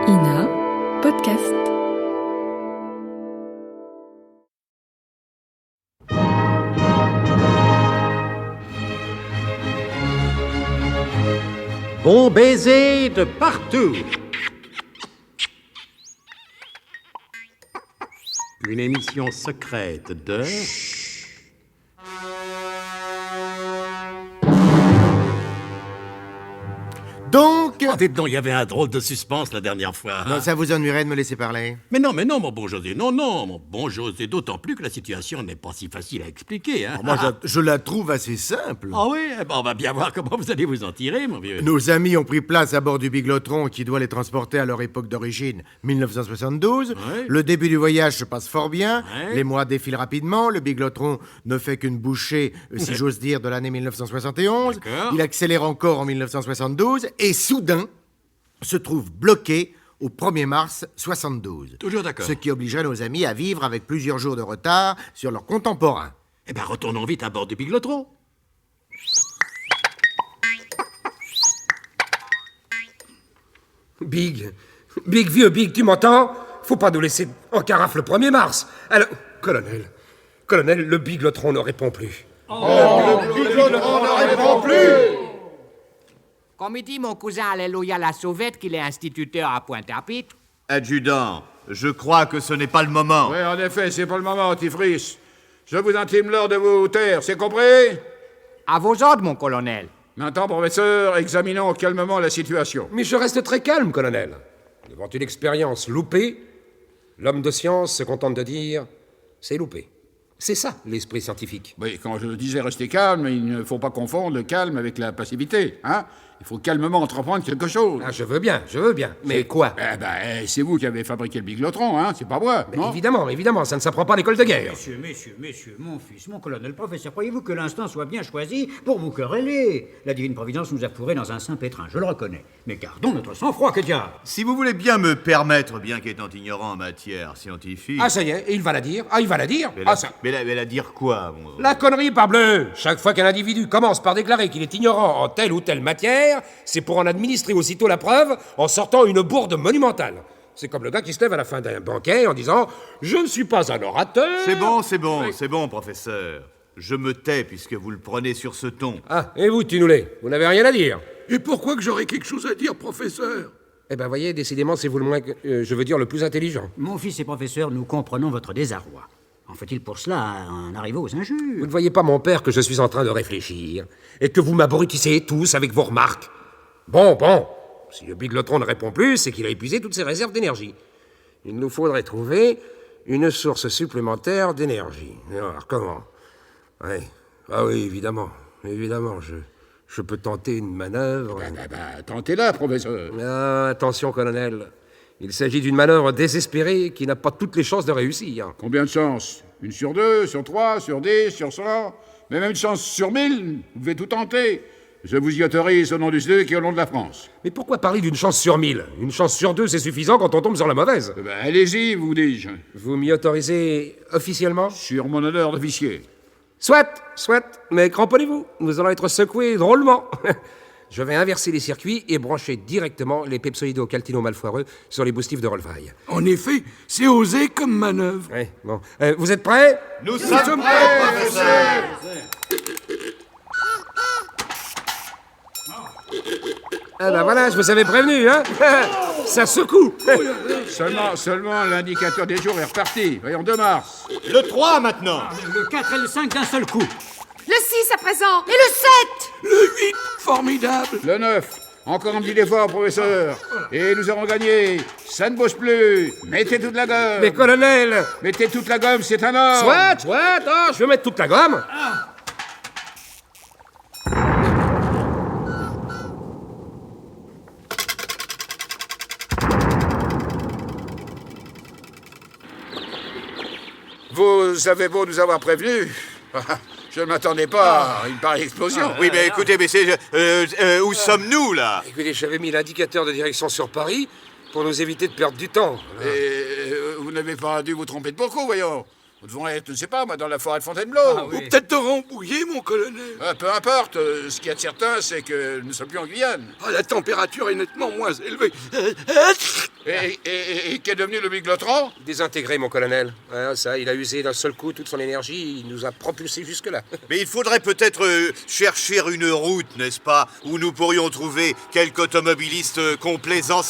Ina Podcast. Bon baiser de partout. Une émission secrète de... Donc... Oh, dites donc, il y avait un drôle de suspense la dernière fois. Hein? Non, ça vous ennuierait de me laisser parler? Mais non, mon bon José, non, mon bon José, d'autant plus que la situation n'est pas si facile à expliquer. Hein? Moi, je la trouve assez simple. Ah oui, eh ben, on va bien voir comment vous allez vous en tirer, mon vieux. Nos amis ont pris place à bord du Biglotron qui doit les transporter à leur époque d'origine, 1972. Ouais. Le début du voyage se passe fort bien. Ouais. Les mois défilent rapidement. Le Biglotron ne fait qu'une bouchée, si j'ose dire, de l'année 1971. D'accord. Il accélère encore en 1972 et soudain se trouve bloqué au 1er mars 72. Toujours d'accord. Ce qui obligea nos amis à vivre avec plusieurs jours de retard sur leurs contemporains. Eh ben, retournons vite à bord du Biglotron. Big vieux, Big, tu m'entends? Faut pas nous laisser en carafe le 1er mars. Alors, colonel, le Biglotron ne répond plus. Comme dit mon cousin Alléluia la Sauvette qu'il est instituteur à Pointe-à-Pitre. Adjudant, je crois que ce n'est pas le moment. Oui, en effet, c'est pas le moment, Tifris. Je vous intime l'ordre de vous taire, c'est compris? À vos ordres, mon colonel. Maintenant, professeur, examinons calmement la situation. Mais je reste très calme, colonel. Devant une expérience loupée, l'homme de science se contente de dire « c'est loupé ». C'est ça, l'esprit scientifique. Oui, quand je disais rester calme, il ne faut pas confondre le calme avec la passivité, hein? Il faut calmement entreprendre quelque chose. Ah, je veux bien. Mais quoi? C'est vous qui avez fabriqué le Biglotron, hein? C'est pas moi, non? Évidemment, ça ne s'apprend pas à l'école de guerre. Messieurs, mon fils, mon colonel, professeur, croyez-vous que l'instant soit bien choisi pour vous quereller? La divine providence nous a fourrés dans un saint pétrin, je le reconnais. Mais gardons notre sang-froid, que diable! Si vous voulez bien me permettre, bien qu'étant ignorant en matière scientifique... Ah, ça y est, il va la dire. Mais la dire quoi, mon... La connerie, parbleu! Chaque fois qu'un individu commence par déclarer qu'il est ignorant en telle ou telle matière, c'est pour en administrer aussitôt la preuve en sortant une bourde monumentale. C'est comme le gars qui se lève à la fin d'un banquet en disant « Je ne suis pas un orateur ». C'est bon, professeur. Je me tais puisque vous le prenez sur ce ton. Ah, et vous, Tinoulet, vous n'avez rien à dire? Et pourquoi que j'aurais quelque chose à dire, professeur? Eh ben, voyez, décidément, c'est vous le moins, je veux dire, le plus intelligent. Mon fils et professeur, nous comprenons votre désarroi. En faut-il pour cela en arriver aux injures? Vous ne voyez pas, mon père, que je suis en train de réfléchir et que vous m'abrutissez tous avec vos remarques? Bon, si le Biglotron ne répond plus, c'est qu'il a épuisé toutes ses réserves d'énergie. Il nous faudrait trouver une source supplémentaire d'énergie. Alors, comment? Ah oui, évidemment, je peux tenter une manœuvre. Tentez-la, professeur. Ah, attention, colonel. Il s'agit d'une manœuvre désespérée qui n'a pas toutes les chances de réussir. Combien de chances? 1 sur 2, sur 3, sur 10, sur 100? Mais même une chance sur 1000? Vous pouvez tout tenter. Je vous y autorise au nom du Dieu et au nom de la France. Mais pourquoi parler d'une chance sur 1000? Une chance sur 2, c'est suffisant quand on tombe sur la mauvaise. Allez-y, vous dis-je. Vous m'y autorisez officiellement? Sur mon honneur d'officier. Soit, mais cramponnez-vous, nous allons être secoués drôlement. Je vais inverser les circuits et brancher directement les pepsoïdo-caltino-malfoireux sur les boostifs de Rolvaille. En effet, c'est osé comme manœuvre. Oui, bon. Vous êtes prêts? Nous sommes prêts, professeur! Ah ben voilà, je vous avais prévenu, hein. Ça secoue. Seulement l'indicateur des jours est reparti. Voyons, 2 mars. Le 3, maintenant! Le 4 et le 5 d'un seul coup. Le 6 à présent. Et le 7. Le 8, formidable. Le 9. Encore un petit effort, professeur. Et nous aurons gagné. Ça ne bouge plus. Mettez toute la gomme. Mais colonel! Mettez toute la gomme, c'est un ordre. Soit, je vais mettre toute la gomme. Vous avez beau nous avoir prévenus. Je ne m'attendais pas à une pareille explosion. Oui, mais écoutez, où sommes-nous, là? Écoutez, j'avais mis l'indicateur de direction sur Paris pour nous éviter de perdre du temps. Et vous n'avez pas dû vous tromper de beaucoup, voyons. Nous devons être, je ne sais pas, moi, dans la forêt de Fontainebleau. Ou peut-être de Rambouillet, mon colonel. Peu importe. Ce qu'il y a de certain, c'est que nous ne sommes plus en Guyane. Ah, la température est nettement moins élevée. Et qu'est devenu le Biglotron? Désintégré, mon colonel. Ah, ça, il a usé d'un seul coup toute son énergie, il nous a propulsés jusque-là. Mais il faudrait peut-être chercher une route, n'est-ce pas, où nous pourrions trouver quelques automobilistes complaisants.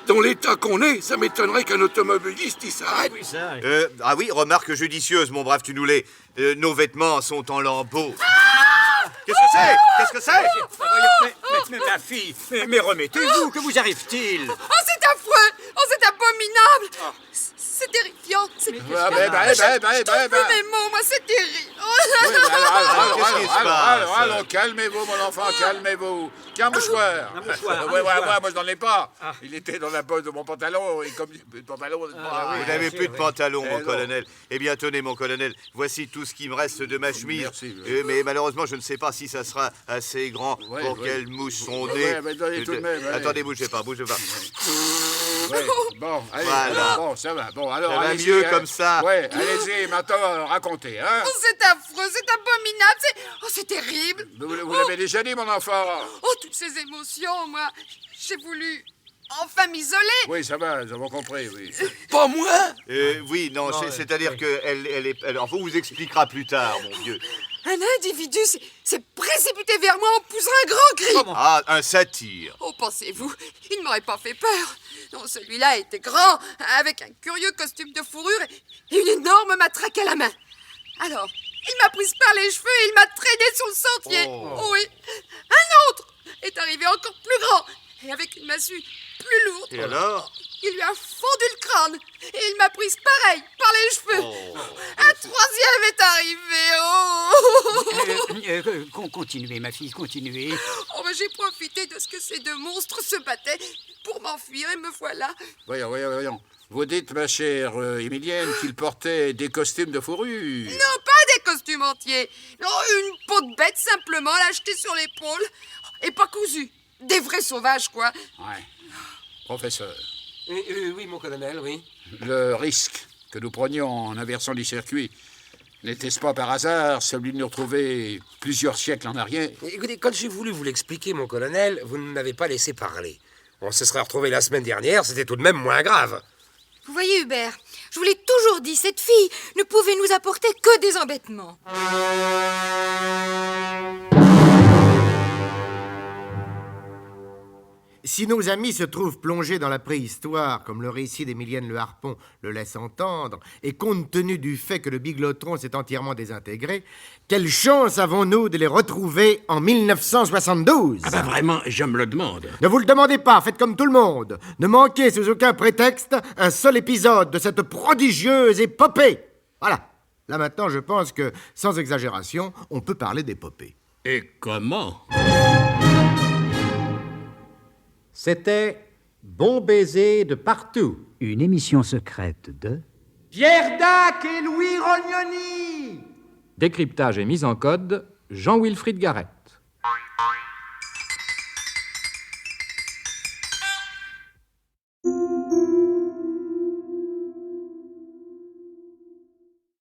Dans l'état qu'on est, ça m'étonnerait qu'un automobiliste y s'arrête. Oui, ça. Ah oui, remarque judicieuse, mon brave Tunoulet. Nos vêtements sont en lambeaux. Qu'est-ce que c'est Mais ma fille, mais remettez-vous, que vous arrive-t-il? Oh, c'est affreux! Oh, c'est abominable! C'est terrifiant! C'est... Je trouve plus mes mots, moi, c'est terrible! Qu'est-ce qui se passe? Allons, calmez-vous, mon enfant, calmez-vous. Qu'un mouchoir. Moi, je n'en ai pas. Il était dans la poche de mon pantalon, et comme le pantalon... Vous n'avez plus de pantalon, mon colonel. Eh bien, tenez, mon colonel, voici tout ce qui me reste de ma chemise. Merci. Mais malheureusement, je ne sais pas si ça sera assez grand pour qu'elle mouche son nez. Mais donnez tout de même, allez. Attendez, bougez pas. Bon, allez, Voilà. bon, ça va. Bon, alors, Ça va allez-y, mieux comme ça. Ouais, allez-y, maintenant, racontez, hein. Oh, c'est affreux, c'est abominable, c'est terrible! Vous l'avez déjà dit, mon enfant. Oh, toutes ces émotions, moi, j'ai voulu enfin m'isoler! Oui, ça va, nous avons compris, oui. Pas moi. Oui, non, c'est-à-dire qu'elle enfin, on vous expliquera plus tard, mon vieux. Un individu s'est précipité vers moi en poussant un grand cri! Ah, un satyre. Oh, pensez-vous, il ne m'aurait pas fait peur. Non, celui-là était grand, avec un curieux costume de fourrure et une énorme matraque à la main. Alors, il m'a prise par les cheveux et il m'a traîné sur le sentier. Oh oui. Un autre est arrivé encore plus grand et avec une massue plus lourde. Et alors? Il lui a fondu le crâne et il m'a prise pareil, par les cheveux. Un troisième est arrivé. Continuez, ma fille, continuez. Oh, mais j'ai profité de ce que ces deux monstres se battaient pour m'enfuir et me voilà. Voyons. Vous dites, ma chère Émilienne, qu'il portait des costumes de fourrure. Non, pas des costumes entiers. Non, une peau de bête simplement, l'achetée sur l'épaule. Et pas cousue. Des vrais sauvages, quoi. Ouais. Professeur, Oui, mon colonel, oui. le risque que nous prenions en inversant du circuit, n'était-ce pas par hasard celui de nous retrouver plusieurs siècles en arrière? Écoutez, quand j'ai voulu vous l'expliquer, mon colonel, vous ne m'avez pas laissé parler. On se serait retrouvé la semaine dernière, c'était tout de même moins grave. Vous voyez, Hubert, je vous l'ai toujours dit, cette fille ne pouvait nous apporter que des embêtements. Si nos amis se trouvent plongés dans la préhistoire, comme le récit d'Émilienne Le Harpon le laisse entendre, et compte tenu du fait que le Biglotron s'est entièrement désintégré, quelle chance avons-nous de les retrouver en 1972? Ah ben vraiment, je me le demande. Ne vous le demandez pas, faites comme tout le monde. Ne manquez sous aucun prétexte un seul épisode de cette prodigieuse épopée. Voilà. Là maintenant, je pense que, sans exagération, on peut parler d'épopée. Et comment? C'était Bon baiser de partout. Une émission secrète de... Pierre Dac et Louis Rognoni. Décryptage et mise en code, Jean-Wilfried Garret.